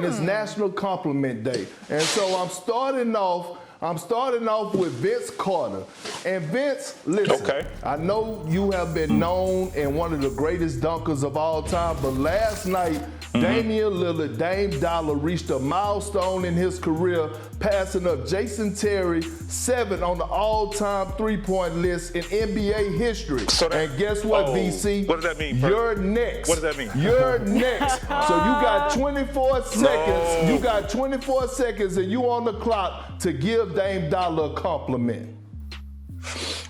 and it's National Compliment Day. And so I'm starting off with Vince Carter. And Vince, listen, I know you have been known and one of the greatest dunkers of all time, but last night, Damian Lillard, Dame Dollar, reached a milestone in his career, passing up Jason Terry, 7 on the all-time three-point list in NBA history. And guess what, VC? What does that mean, Perk? You're next. What does that mean? You're next. So you got 24 seconds. You got 24 seconds, and you on the clock to give Dame Dollar a compliment.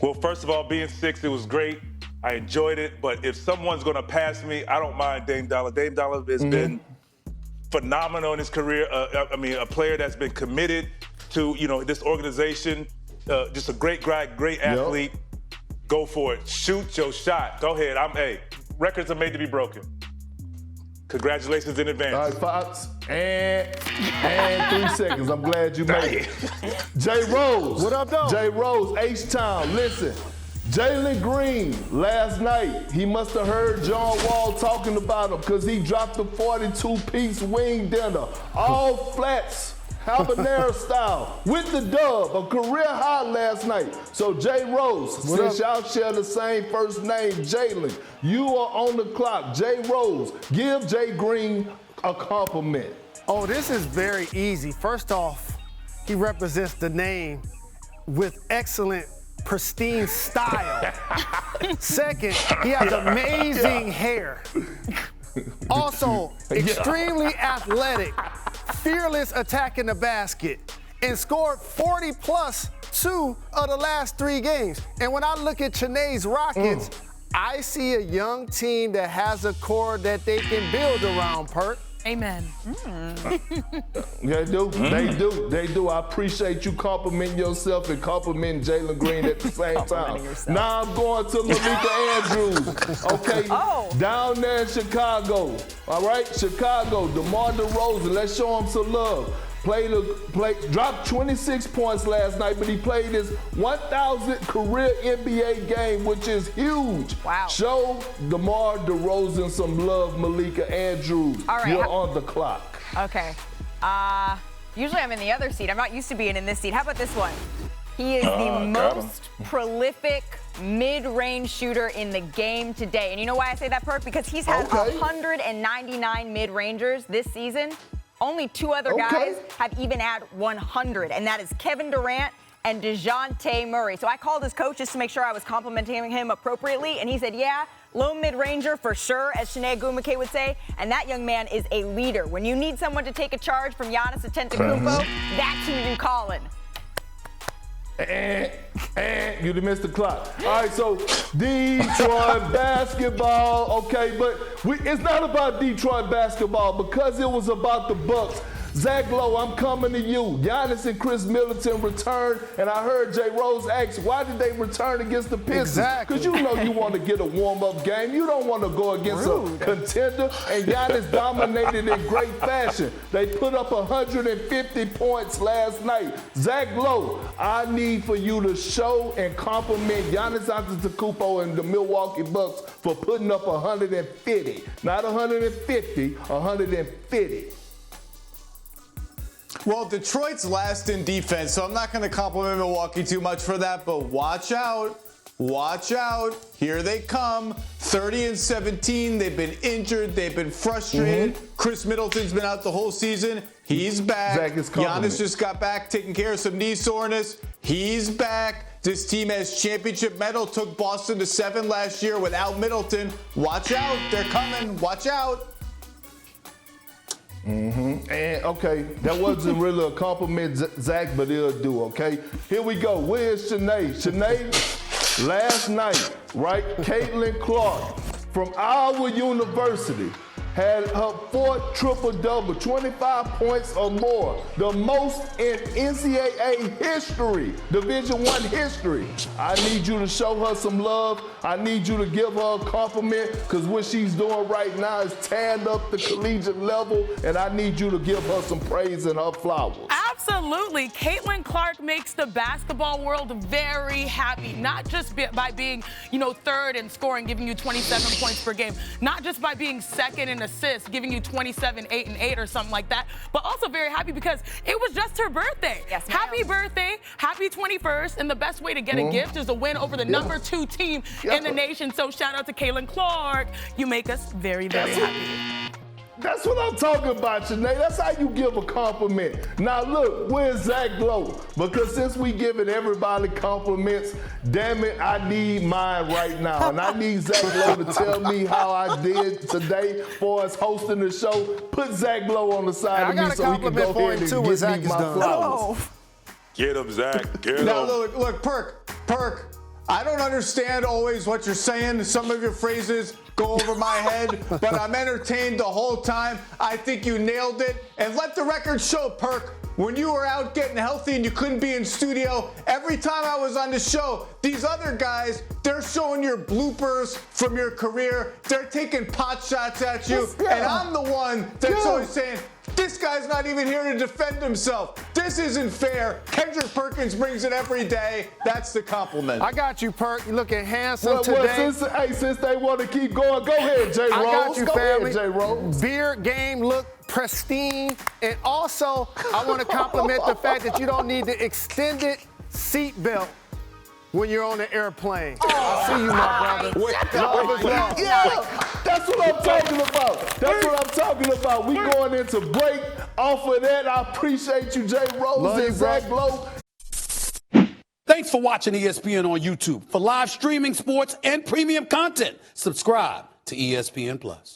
Well, first of all, being 6, it was great. I enjoyed it, but if someone's going to pass me, I don't mind Dame Dollar. Dame Dollar has been phenomenal in his career. A player that's been committed to, this organization. Just a great guy, great athlete. Go for it. Shoot your shot. Go ahead. Records are made to be broken. Congratulations in advance. All right, Fox. And 3 seconds. I'm glad you made it. Jay Rose. What up, though? Jay Rose, H-Town. Listen. Jalen Green, last night, he must have heard John Wall talking about him because he dropped the 42-piece wing dinner, all flats, habanero style, with the dub, a career high last night. So Jay Rose, since y'all share the same first name, Jalen, you are on the clock. Jay Rose, give Jay Green a compliment. Oh, this is very easy. First off, he represents the name with excellent pristine style. Second, he has amazing hair. Also, extremely athletic, fearless attacking the basket, and scored 40+ 2 of the last 3 games. And when I look at Chiney's Rockets, I see a young team that has a core that they can build around, Perk. Amen. They do. They do. I appreciate you complimenting yourself and complimenting Jalen Green at the same time. Now I'm going to Malika Andrews. Okay. Down there in Chicago. All right, Chicago. DeMar DeRozan. Let's show him some love. Dropped 26 points last night, but he played his 1,000th career NBA game, which is huge. Wow. Show DeMar DeRozan some love, Malika Andrews. All right. You're on the clock. Okay. Usually I'm in the other seat. I'm not used to being in this seat. How about this one? He is the most prolific mid-range shooter in the game today. And you know why I say that, Perk? Because he's had 199 mid-rangers this season. Only 2 other guys have even had 100, and that is Kevin Durant and DeJounte Murray. So I called his coach just to make sure I was complimenting him appropriately, and he said, yeah, low mid-ranger for sure, as Shanae Gumake would say, and that young man is a leader. When you need someone to take a charge from Giannis Antetokounmpo, that's who you calling. And you missed the clock. All right, so Detroit basketball. Okay, but it's not about Detroit basketball because it was about the Bucks. Zach Lowe, I'm coming to you. Giannis and Chris Middleton returned, and I heard Jay Rose ask, why did they return against the Pistons? Because you know you want to get a warm-up game. You don't want to go against a contender, and Giannis dominated in great fashion. They put up 150 points last night. Zach Lowe, I need for you to show and compliment Giannis Antetokounmpo and the Milwaukee Bucks for putting up 150. Not 150, 150. Well, Detroit's last in defense, so I'm not going to compliment Milwaukee too much for that, but watch out. Watch out. Here they come. 30-17. They've been injured. They've been frustrated. Chris Middleton's been out the whole season. He's back. Giannis just got back taking care of some knee soreness. He's back. This team has championship medal. Took Boston to 7 last year without Middleton. Watch out. They're coming. Watch out. And okay, that wasn't really a compliment, Zach, but it'll do, okay? Here we go. Where's Shanae? Shanae, last night, right? Caitlin Clark from Iowa University had her 4th triple-double, 25 points or more, the most in NCAA history, Division I history. I need you to show her some love. I need you to give her a compliment because what she's doing right now is tearing up the collegiate level, and I need you to give her some praise and her flowers. Absolutely. Caitlin Clark makes the basketball world very happy, not just by being, third in scoring, giving you 27 points per game, not just by being second in assists, giving you 27, 8, and 8 or something like that, but also very happy because it was just her birthday. Yes, ma'am. Happy birthday, happy 21st, and the best way to get a gift is a win over the number 2 team in the nation. So shout out to Caitlin Clark. You make us very, very happy. That's what I'm talking about, Sinead. That's how you give a compliment. Now look, where's Zach Lowe? Because since we giving everybody compliments, damn it, I need mine right now. And I need Zach Lowe to tell me how I did today for us hosting the show. Put Zach Lowe on the side of me so he can go ahead and give me my flowers. Get him, Zach. Get him. Now look, Perk. I don't understand always what you're saying. Some of your phrases go over my head, but I'm entertained the whole time. I think you nailed it. And let the record show, Perk, when you were out getting healthy and you couldn't be in studio, every time I was on the show, these other guys, they're showing your bloopers from your career. They're taking pot shots at you. And I'm the one that's always saying, this guy's not even here to defend himself. This isn't fair. Kendrick Perkins brings it every day. That's the compliment. I got you, Perk. You looking handsome today. Since they want to keep going, go ahead, J. Rose. I got you, family. J. Rose. Beard game look pristine. And also, I want to compliment the fact that you don't need the extended seat belt when you're on the airplane. I see you, my brother. Yeah, that's what I'm talking about. That's what I'm talking about. We going into break. Off of that, I appreciate you, J. Rose and Zach Lowe. Thanks for watching ESPN on YouTube. For live streaming, sports, and premium content, subscribe to ESPN+.